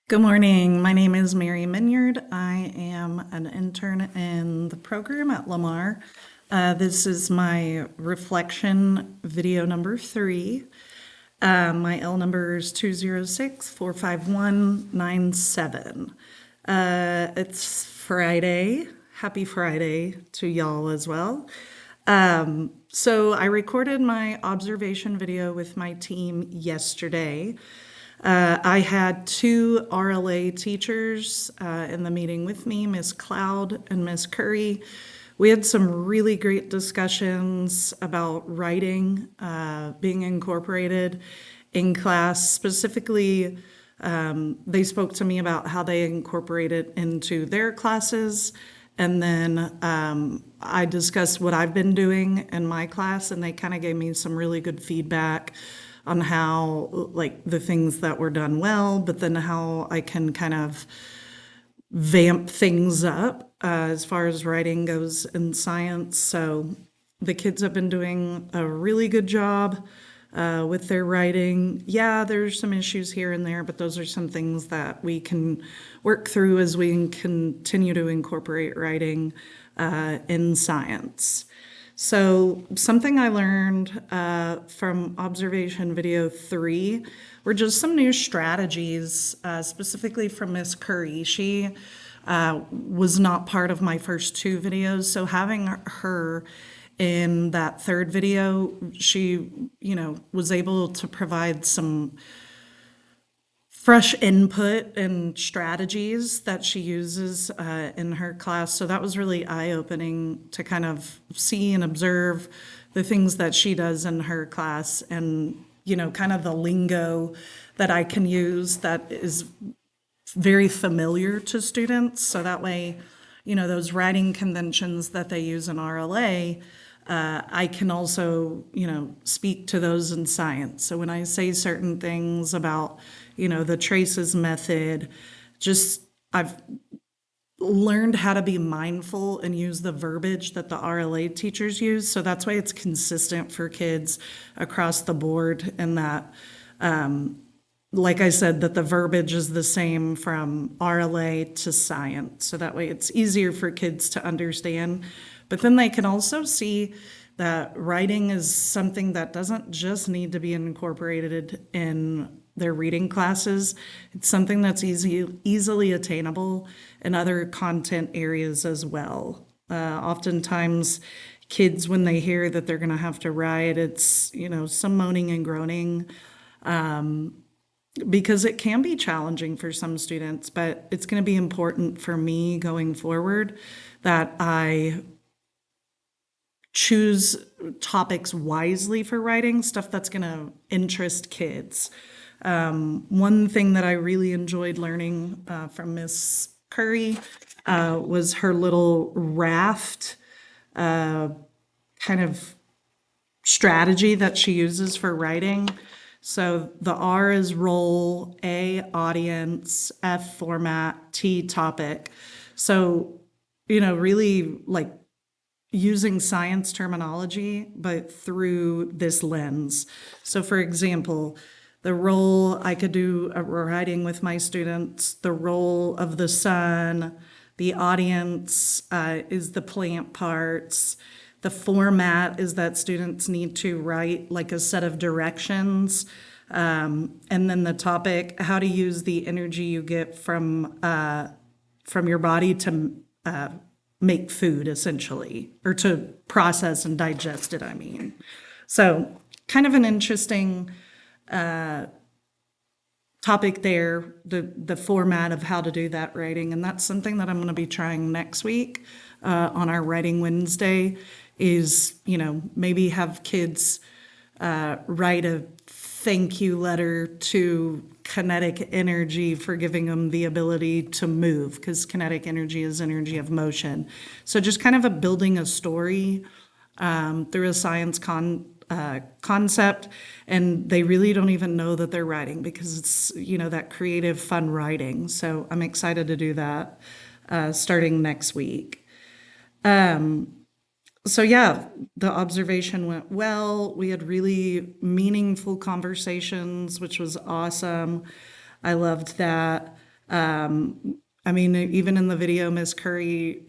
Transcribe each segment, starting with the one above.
Good morning. My name is Mary Minyard. I am an intern in the program at Lamar. This is my reflection video number 3. My L number is 206-45197. It's Friday. Happy Friday to y'all as well. So I recorded my observation video with my team yesterday. I had two RLA teachers in the meeting with me, Miss Cloud and Miss Curry. We had some really great discussions about writing being incorporated in class. Specifically, they spoke to me about how they incorporate it into their classes. And then I discussed what I've been doing in my class, and they kind of gave me some really good feedback on how, like, the things that were done well, but then how I can kind of vamp things up as far as writing goes in science. So the kids have been doing a really good job with their writing. Yeah, there's some issues here and there, but those are some things that we can work through as we continue to incorporate writing in science. So something I learned from observation video 3 were just some new strategies, specifically from Miss Curry. She was not part of my first 2 videos, so having her in that 3rd video, she, was able to provide some fresh input and strategies that she uses in her class. So that was really eye-opening to kind of see and observe the things that she does in her class, and kind of the lingo that I can use that is very familiar to students. So that way, those writing conventions that they use in RLA, I can also, speak to those in science. So when I say certain things about, the traces method, I've learned how to be mindful and use the verbiage that the RLA teachers use. So that's why it's consistent for kids across the board, and that, like I said, that the verbiage is the same from RLA to science. So that way it's easier for kids to understand. But then they can also see that writing is something that doesn't just need to be incorporated in their reading classes. It's something that's easily attainable in other content areas as well. Oftentimes, kids, when they hear that they're going to have to write, it's, some moaning and groaning, because it can be challenging for some students, but it's going to be important for me going forward that I choose topics wisely for writing, stuff that's going to interest kids. One thing that I really enjoyed learning from Miss Curry was her little raft kind of strategy that she uses for writing. So the R is role, A audience, F format, T topic. So, really like using science terminology, but through this lens. So for example, the role, I could do a writing with my students, the role of the sun, the audience is the plant parts. The format is that students need to write like a set of directions. And then the topic, how to use the energy you get from your body to make food, essentially, or to process and digest it, I mean. So kind of an interesting topic there, the format of how to do that writing. And that's something that I'm going to be trying next week on our Writing Wednesday is, maybe have kids write a thank you letter to kinetic energy for giving them the ability to move, because kinetic energy is energy of motion. So just kind of building a story through a science concept, and they really don't even know that they're writing because it's, that creative, fun writing. So I'm excited to do that starting next week. So yeah, the observation went well. We had really meaningful conversations, which was awesome. I loved that. I mean, even in the video, Miss Curry,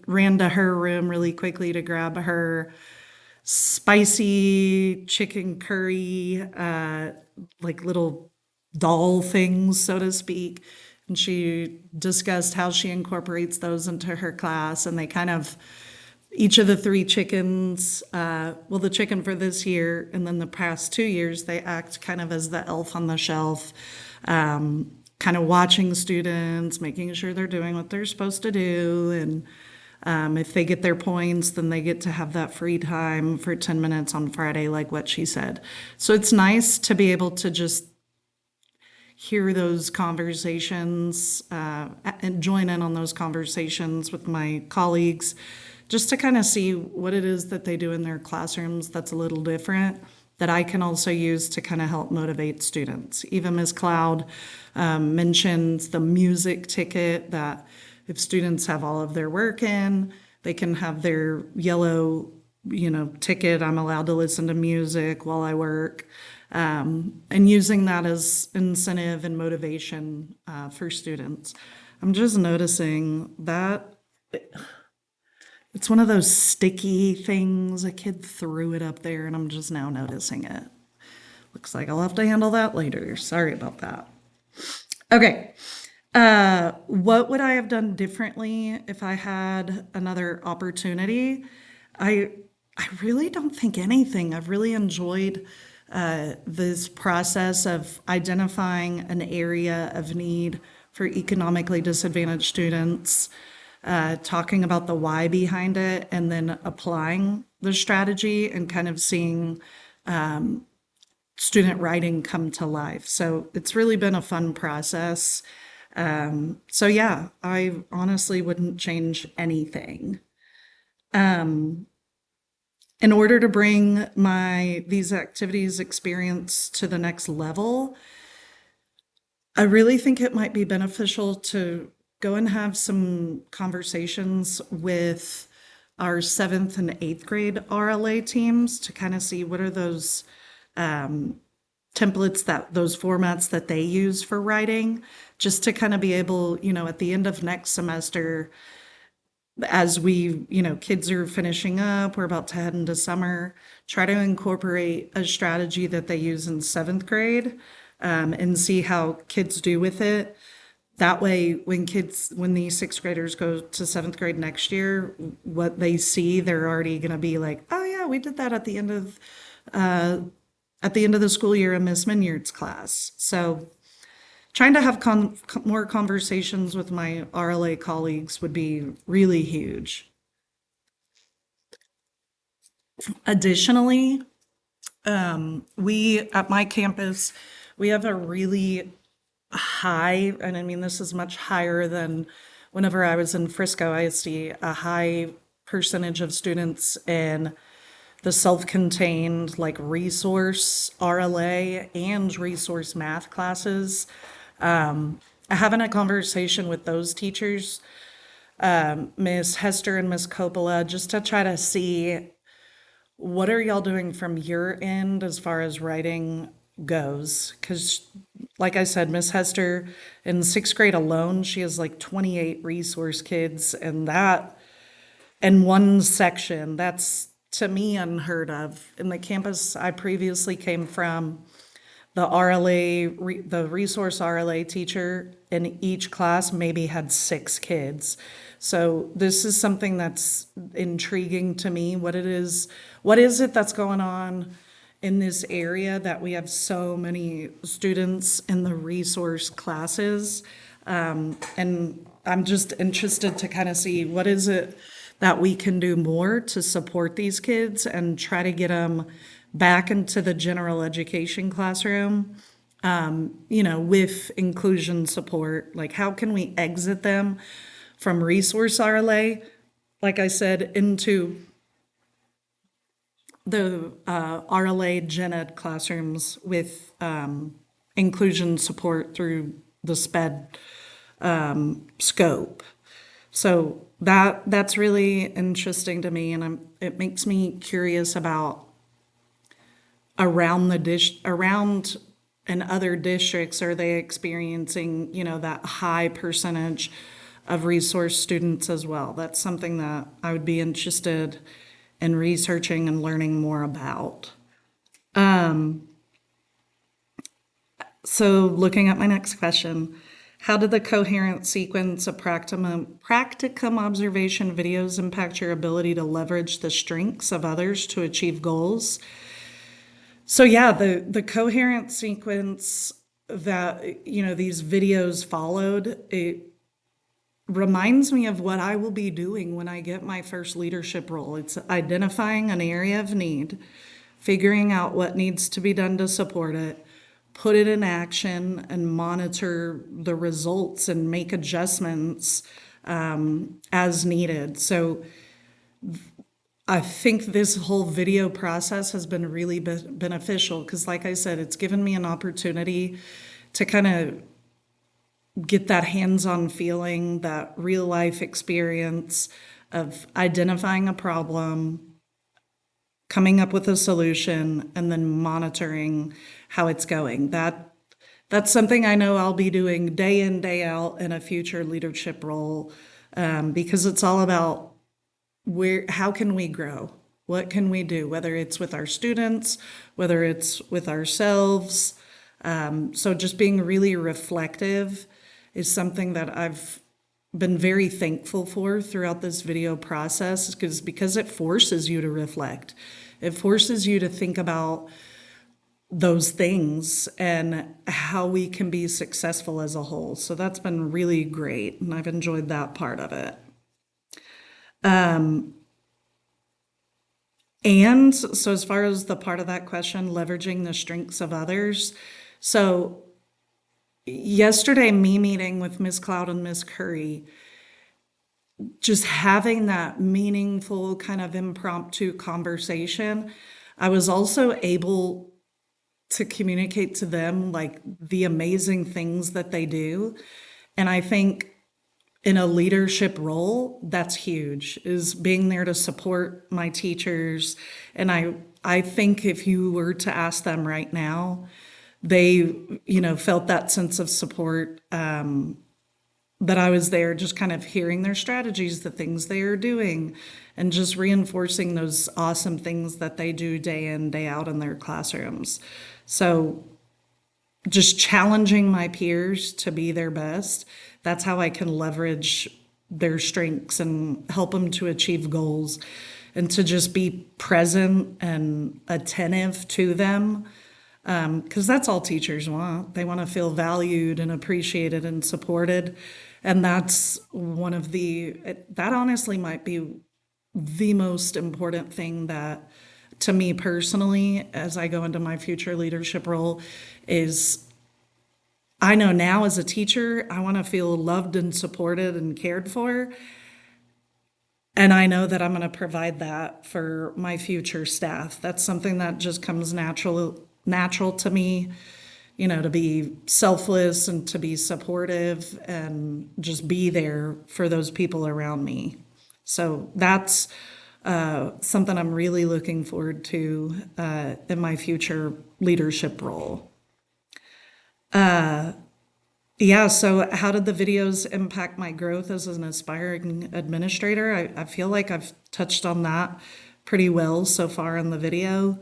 ran to her room really quickly to grab her spicy chicken curry, like little doll things, so to speak. And she discussed how she incorporates those into her class. And they kind of, each of the three chickens, well, the chicken for this year and then the past 2 years, they act kind of as the elf on the shelf, kind of watching students, making sure they're doing what they're supposed to do. And if they get their points, then they get to have that free time for 10 minutes on Friday, like what she said. So it's nice to be able to just hear those conversations and join in on those conversations with my colleagues, just to kind of see what it is that they do in their classrooms that's a little different, that I can also use to kind of help motivate students. Even Ms. Cloud mentions the music ticket, that if students have all of their work in, they can have their yellow, ticket. I'm allowed to listen to music while I work, and using that as incentive and motivation for students. I'm just noticing that it's one of those sticky things. A kid threw it up there, and I'm just now noticing it. Looks like I'll have to handle that later. Sorry about that. Okay. What would I have done differently if I had another opportunity? I really don't think anything. I've really enjoyed this process of identifying an area of need for economically disadvantaged students, talking about the why behind it, and then applying the strategy and kind of seeing student writing come to life. So it's really been a fun process. So yeah, I honestly wouldn't change anything. In order to bring these activities experience to the next level, I really think it might be beneficial to go and have some conversations with our 7th and 8th grade RLA teams to kind of see what are those templates, those formats that they use for writing, just to kind of be able, at the end of next semester, as kids are finishing up, we're about to head into summer, try to incorporate a strategy that they use in 7th grade, and see how kids do with it. That way, when these 6th graders go to 7th grade next year, what they see, they're already going to be like, oh yeah, we did that at the end of the school year in Miss Minyard's class. So trying to have more conversations with my RLA colleagues would be really huge. Additionally, we at my campus, we have a really high, and I mean, this is much higher than whenever I was in Frisco ISD, a high percentage of students in the self-contained like resource RLA and resource math classes. Having a conversation with those teachers, Miss Hester and Miss Coppola, just to try to see what are y'all doing from your end as far as writing goes. Because like I said, Miss Hester in 6th grade alone, she has like 28 resource kids, and that in one section, that's to me unheard of. In the campus I previously came from, the the resource RLA teacher in each class maybe had 6 kids. So this is something that's intriguing to me. What is it that's going on in this area that we have so many students in the resource classes? And I'm just interested to kind of see what is it that we can do more to support these kids and try to get them back into the general education classroom, with inclusion support. Like, how can we exit them from resource RLA, like I said, into the RLA gen ed classrooms with inclusion support through the SPED scope. So that's really interesting to me, and it makes me curious about around in other districts, are they experiencing, that high percentage of resource students as well? That's something that I would be interested in researching and learning more about. So looking at my next question, how did the coherent sequence of practicum observation videos impact your ability to leverage the strengths of others to achieve goals? So yeah, the coherent sequence that, these videos followed, it reminds me of what I will be doing when I get my first leadership role. It's identifying an area of need, figuring out what needs to be done to support it, put it in action, and monitor the results and make adjustments as needed. So I think this whole video process has been really beneficial because, like I said, it's given me an opportunity to kind of get that hands-on feeling, that real life experience of identifying a problem, coming up with a solution, and then monitoring how it's going. That's something I know I'll be doing day in, day out in a future leadership role, because it's all about how can we grow? What can we do? Whether it's with our students, whether it's with ourselves. So just being really reflective is something that I've been very thankful for throughout this video process, because it forces you to reflect. It forces you to think about those things and how we can be successful as a whole. So that's been really great, and I've enjoyed that part of it. And so as far as the part of that question, leveraging the strengths of others. So yesterday, me meeting with Ms. Cloud and Ms. Curry, just having that meaningful kind of impromptu conversation, I was also able to communicate to them like the amazing things that they do. And I think in a leadership role, that's huge, is being there to support my teachers. And I think if you were to ask them right now, they, felt that sense of support, that I was there just kind of hearing their strategies, the things they are doing, and just reinforcing those awesome things that they do day in, day out in their classrooms. So just challenging my peers to be their best. That's how I can leverage their strengths and help them to achieve goals, and to just be present and attentive to them. Because that's all teachers want. They want to feel valued and appreciated and supported. And that's that honestly might be the most important thing that, to me personally, as I go into my future leadership role, is I know now as a teacher, I want to feel loved and supported and cared for. And I know that I'm going to provide that for my future staff. That's something that just comes natural to me, to be selfless and to be supportive and just be there for those people around me. So that's something I'm really looking forward to in my future leadership role. Yeah, so how did the videos impact my growth as an aspiring administrator? I feel like I've touched on that pretty well so far in the video.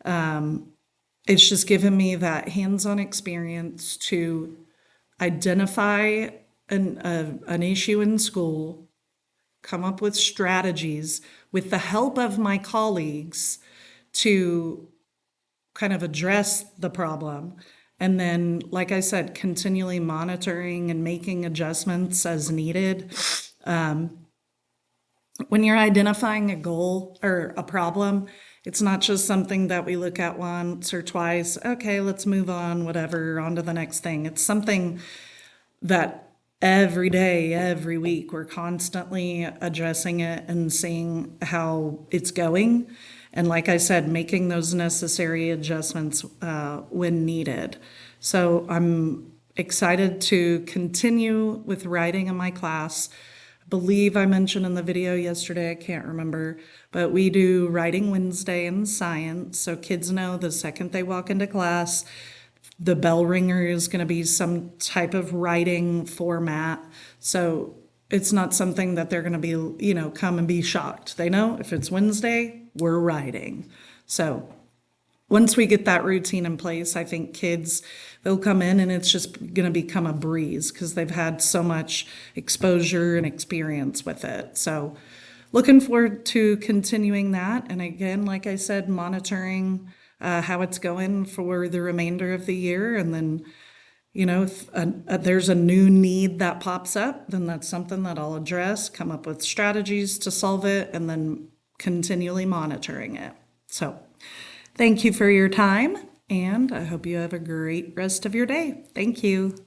It's just given me that hands-on experience to identify an issue in school, come up with strategies with the help of my colleagues to kind of address the problem. And then, like I said, continually monitoring and making adjustments as needed. When you're identifying a goal or a problem, it's not just something that we look at once or twice. Okay, let's move on, whatever, on to the next thing. It's something that every day, every week, we're constantly addressing it and seeing how it's going. And like I said, making those necessary adjustments when needed. So I'm excited to continue with writing in my class. I believe I mentioned in the video yesterday, I can't remember, but we do Writing Wednesday in science. So kids know the second they walk into class, The bell ringer is going to be some type of writing format. So it's not something that they're going to be, come and be shocked. They know if it's Wednesday, we're writing. So once we get that routine in place, I think kids, they'll come in and it's just going to become a breeze because they've had so much exposure and experience with it. So looking forward to continuing that. And again, like I said, monitoring how it's going for the remainder of the year. And then, if there's a new need that pops up, then that's something that I'll address, come up with strategies to solve it, and then continually monitoring it. So thank you for your time, and I hope you have a great rest of your day. Thank you.